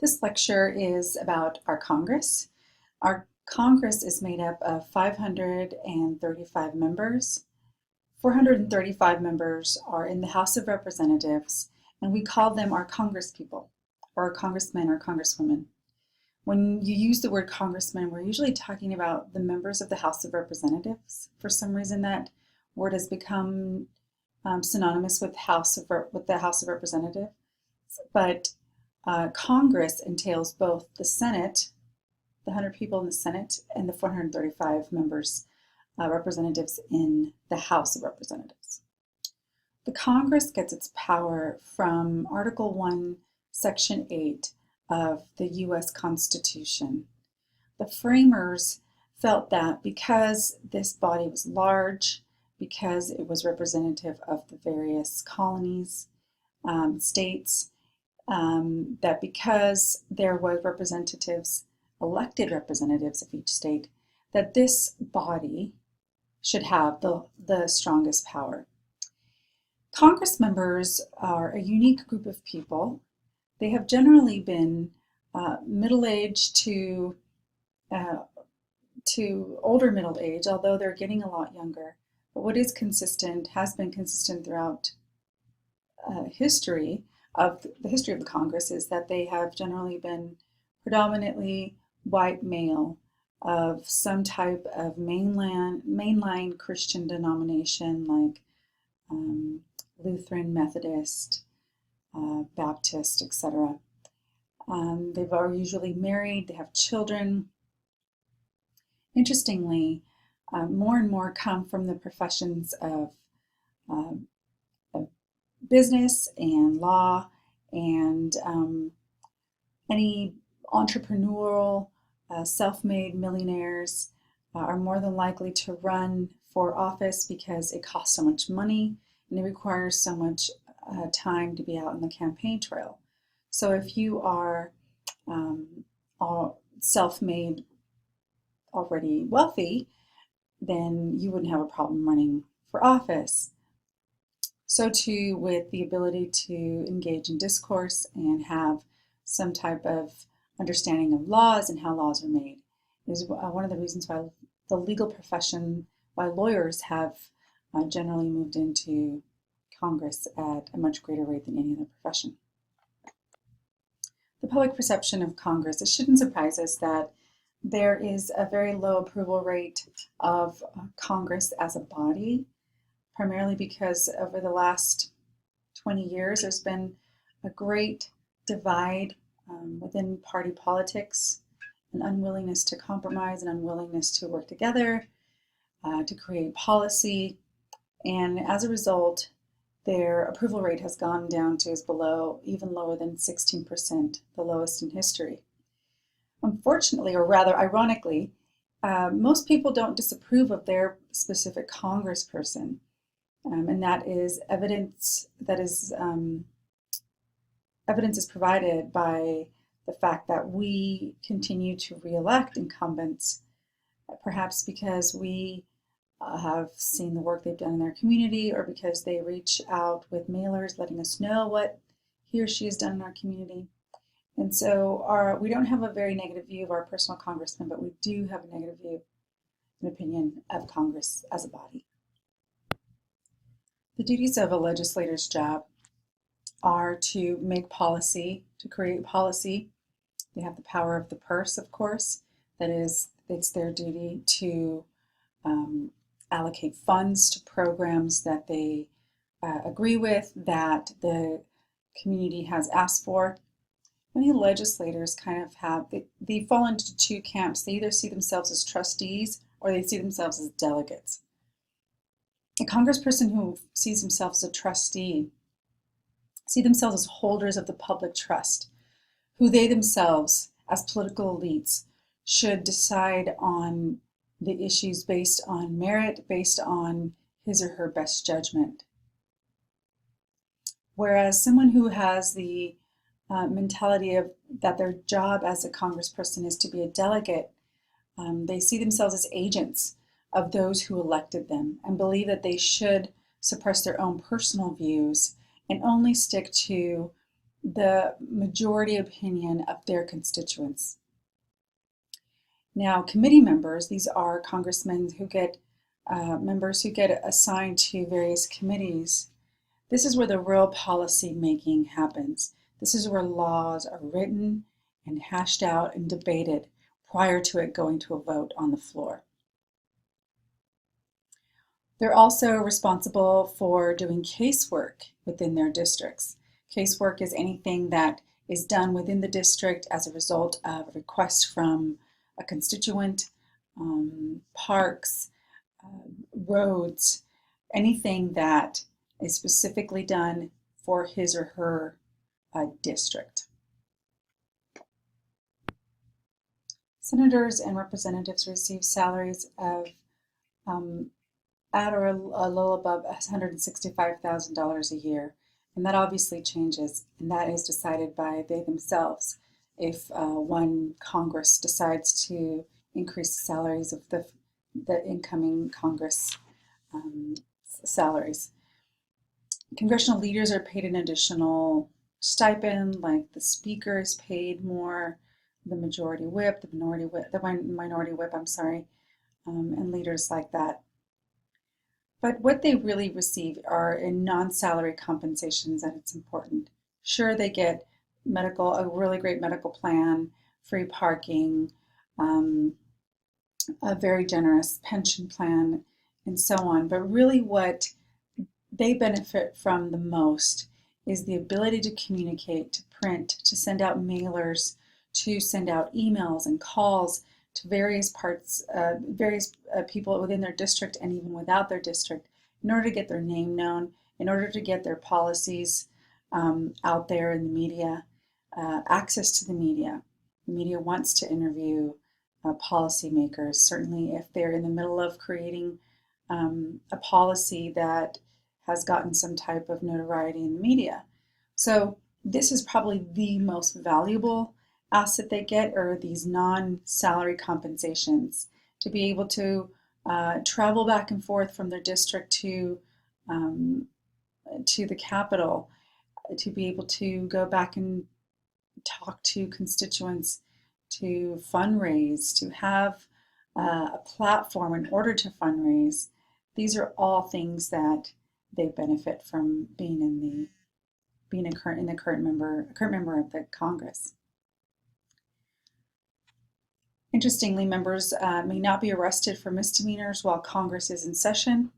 This lecture is about our Congress. Our Congress is made up of 535 members. 435 members are in the House of Representatives, and we call them our congresspeople, or our congressmen or congresswomen. When you use the word congressman, we're usually talking about the members of the House of Representatives. For some reason, that word has become synonymous with the House of Representatives, but Congress entails both the Senate, the 100 people in the Senate, and the 435 members, representatives in the House of Representatives. The Congress gets its power from Article 1, Section 8 of the U.S. Constitution. The framers felt that because this body was large, because it was representative of the various colonies, states, that because there were elected representatives of each state, that this body should have the strongest power. Congress members are a unique group of people. They have generally been middle-aged to older middle age, although they're getting a lot younger. But what is consistent, has been consistent throughout history of the Congress, is that they have generally been predominantly white male of some type of mainline Christian denomination like Lutheran, Methodist, Baptist, etc. They are usually married, they have children. Interestingly, more and more come from the professions of business and law, and any entrepreneurial, self-made millionaires are more than likely to run for office because it costs so much money and it requires so much time to be out on the campaign trail. So if you are self-made, already wealthy, then you wouldn't have a problem running for office. So too with the ability to engage in discourse and have some type of understanding of laws and how laws are made is one of the reasons why the legal profession, why lawyers have generally moved into Congress at a much greater rate than any other profession. The public perception of Congress, it shouldn't surprise us that there is a very low approval rate of Congress as a body, primarily because over the last 20 years there's been a great divide within party politics, an unwillingness to compromise, an unwillingness to work together, to create policy, and as a result their approval rate has gone down to even lower than 16%, the lowest in history. Unfortunately, or rather ironically, most people don't disapprove of their specific congressperson. And that is evidence evidence is provided by the fact that we continue to re-elect incumbents, perhaps because we have seen the work they've done in their community, or because they reach out with mailers letting us know what he or she has done in our community. And so we don't have a very negative view of our personal congressman, but we do have a negative view, an opinion of Congress as a body. The duties of a legislator's job are to make policy, to create policy. They have the power of the purse, of course. That is, it's their duty to allocate funds to programs that they agree with, that the community has asked for. Many legislators kind of they fall into two camps. They either see themselves as trustees or they see themselves as delegates. A congressperson who sees themselves as a trustee see themselves as holders of the public trust, who they themselves, as political elites, should decide on the issues based on merit, based on his or her best judgment. Whereas someone who has the mentality of that their job as a congressperson is to be a delegate, they see themselves as agents of those who elected them and believe that they should suppress their own personal views and only stick to the majority opinion of their constituents. Now, committee members, these are congressmen who get members who get assigned to various committees. This is where the real policy making happens. This is where laws are written and hashed out and debated prior to it going to a vote on the floor. They're also responsible for doing casework within their districts. Casework is anything that is done within the district as a result of a request from a constituent, parks, roads, anything that is specifically done for his or her district. Senators and representatives receive salaries of at or a little above $165,000 a year, and that obviously changes, and that is decided by they themselves. If one Congress decides to increase the salaries of the incoming Congress salaries. Congressional leaders are paid an additional stipend, like the speaker is paid more, the majority whip, the minority whip, and leaders like that. But what they really receive are in non-salary compensations, and it's important. Sure, they get a really great medical plan, free parking, a very generous pension plan, and so on. But really what they benefit from the most is the ability to communicate, to print, to send out mailers, to send out emails and calls to various people within their district and even without their district in order to get their name known, in order to get their policies out there in the media, access to the media. The media wants to interview policymakers, certainly if they're in the middle of creating a policy that has gotten some type of notoriety in the media. So this is probably the most valuable asset they get, are these non-salary compensations, to be able to travel back and forth from their district to the Capitol, to be able to go back and talk to constituents, to fundraise, to have a platform in order to fundraise. These are all things that they benefit from being a current member of the Congress. Interestingly, members may not be arrested for misdemeanors while Congress is in session,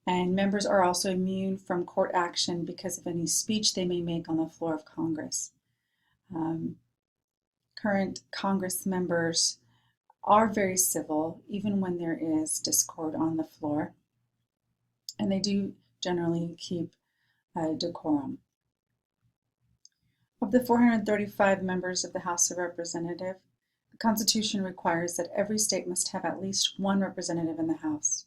and members are also immune from court action because of any speech they may make on the floor of Congress. Current Congress members are very civil, even when there is discord on the floor, and they do generally keep decorum. Of the 435 members of the House of Representatives, the Constitution requires that every state must have at least one representative in the House.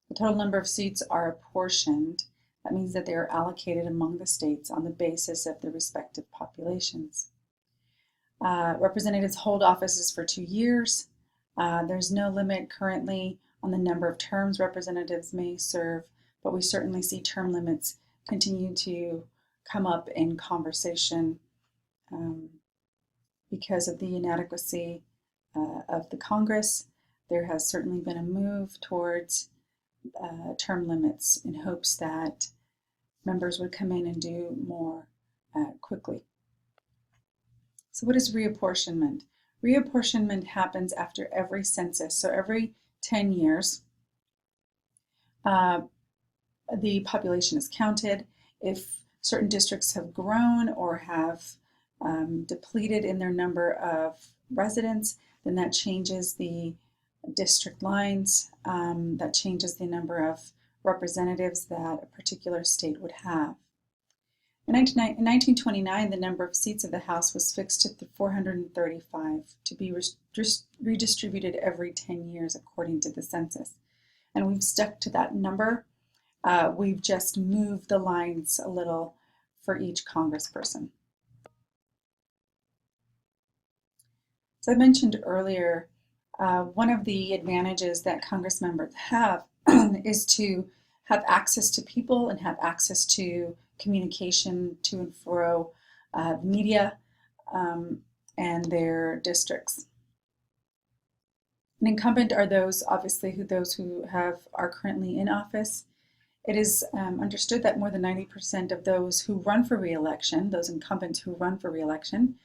The total number of seats are apportioned. That means that they are allocated among the states on the basis of their respective populations. Representatives hold offices for 2 years. There's no limit currently on the number of terms representatives may serve, but we certainly see term limits continue to come up in conversation because of the inadequacy of the Congress. There has certainly been a move towards term limits in hopes that members would come in and do more quickly. So what is reapportionment? Reapportionment happens after every census. So every 10 years, the population is counted. If certain districts have grown or have depleted in their number of residents, then that changes the district lines, that changes the number of representatives that a particular state would have. In 1929, the number of seats of the House was fixed at 435 to be redistributed every 10 years according to the census. And we've stuck to that number. We've just moved the lines a little for each congressperson. As I mentioned earlier, one of the advantages that Congress members have is to have access to people and have access to communication to and fro media, and their districts. An incumbent are those, obviously, those who are currently in office. It is understood that more than 90% of those who run for re-election, those incumbents who run for re-election,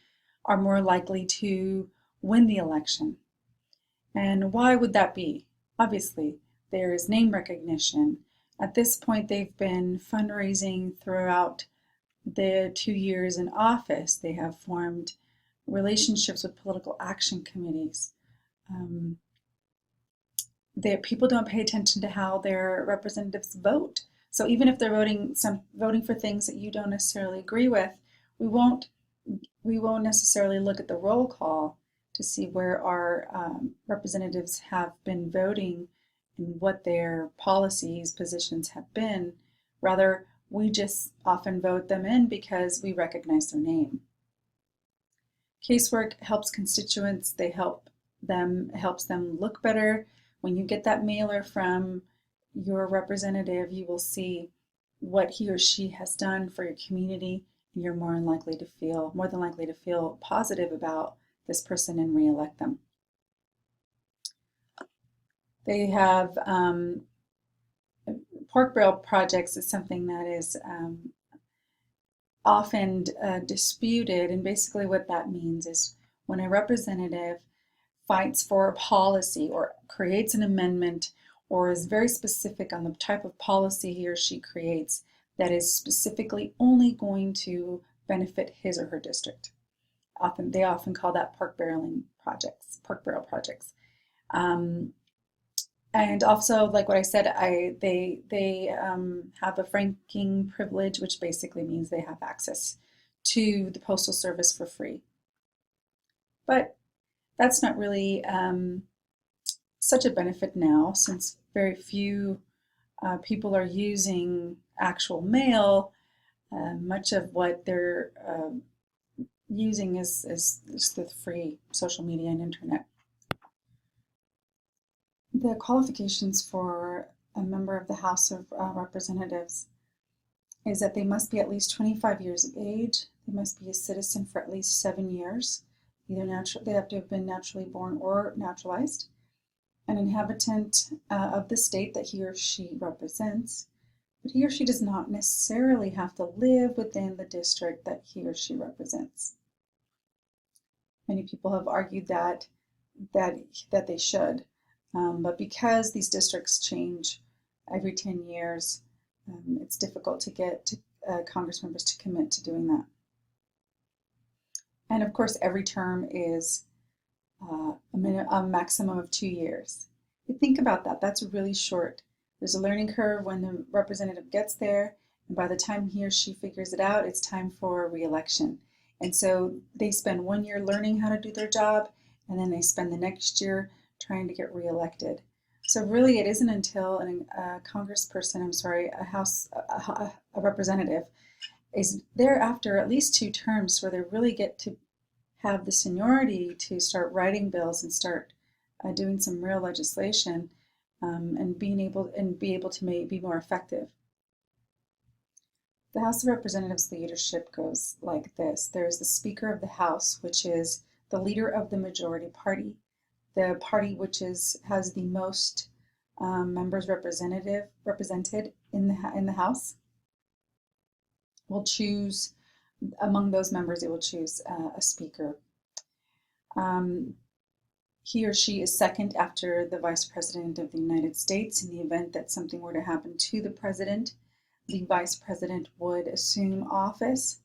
are more likely to win the election. And why would that be? Obviously, there is name recognition. At this point, they've been fundraising throughout the 2 years in office. They have formed relationships with political action committees. People don't pay attention to how their representatives vote. So even if they're voting for things that you don't necessarily agree with, we won't necessarily look at the roll call to see where our representatives have been voting and what their policies, positions have been. Rather, we just often vote them in because we recognize their name. Casework helps constituents. Helps them look better. When you get that mailer from your representative, you will see what he or she has done for your community, and you're more than likely to feel positive about this person and re-elect them. They have pork barrel projects is something that is often disputed, and basically what that means is when a representative fights for a policy or creates an amendment or is very specific on the type of policy he or she creates that is specifically only going to benefit his or her district. They often call that pork barrel projects. And also, like what I said, they have a franking privilege, which basically means they have access to the Postal Service for free. But that's not really such a benefit now, since very few people are using actual mail. Much of what they're using is the free social media and internet. The qualifications for a member of the House of Representatives is that they must be at least 25 years of age. They must be a citizen for at least 7 years. They have to have been naturally born or naturalized, an inhabitant of the state that he or she represents, but he or she does not necessarily have to live within the district that he or she represents. Many people have argued that they should, but because these districts change every 10 years, it's difficult to get Congress members to commit to doing that. And of course, every term is a maximum of 2 years. You think about that, that's really short. There's a learning curve when the representative gets there, and by the time he or she figures it out, it's time for re-election. And so they spend 1 year learning how to do their job, and then they spend the next year trying to get re-elected. So really, it isn't until a representative is there after at least 2 terms where they really get to have the seniority to start writing bills and start doing some real legislation, and be able to be more effective. The House of Representatives leadership goes like this. There's the Speaker of the House, which is the leader of the majority party, the party which has the most members represented in the House. Will choose among those members. It will choose a speaker. He or she is second after the Vice President of the United States. In the event that something were to happen to the President, the Vice President would assume office.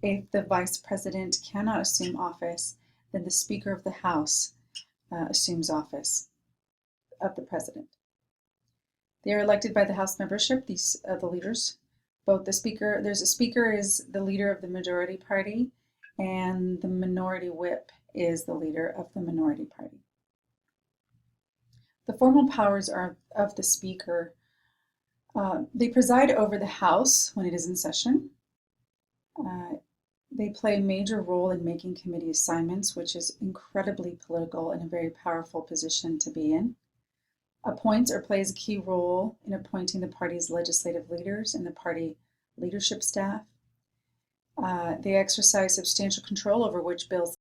If the Vice President cannot assume office, then the Speaker of the House assumes office of the President. They are elected by the House membership, the leaders. There's a speaker is the leader of the majority party, and the minority whip is the leader of the minority party. The formal powers are of the speaker. They preside over the House when it is in session. They play a major role in making committee assignments, which is incredibly political and a very powerful position to be in. Appoints or plays a key role in appointing the party's legislative leaders and the party leadership staff. They exercise substantial control over which bills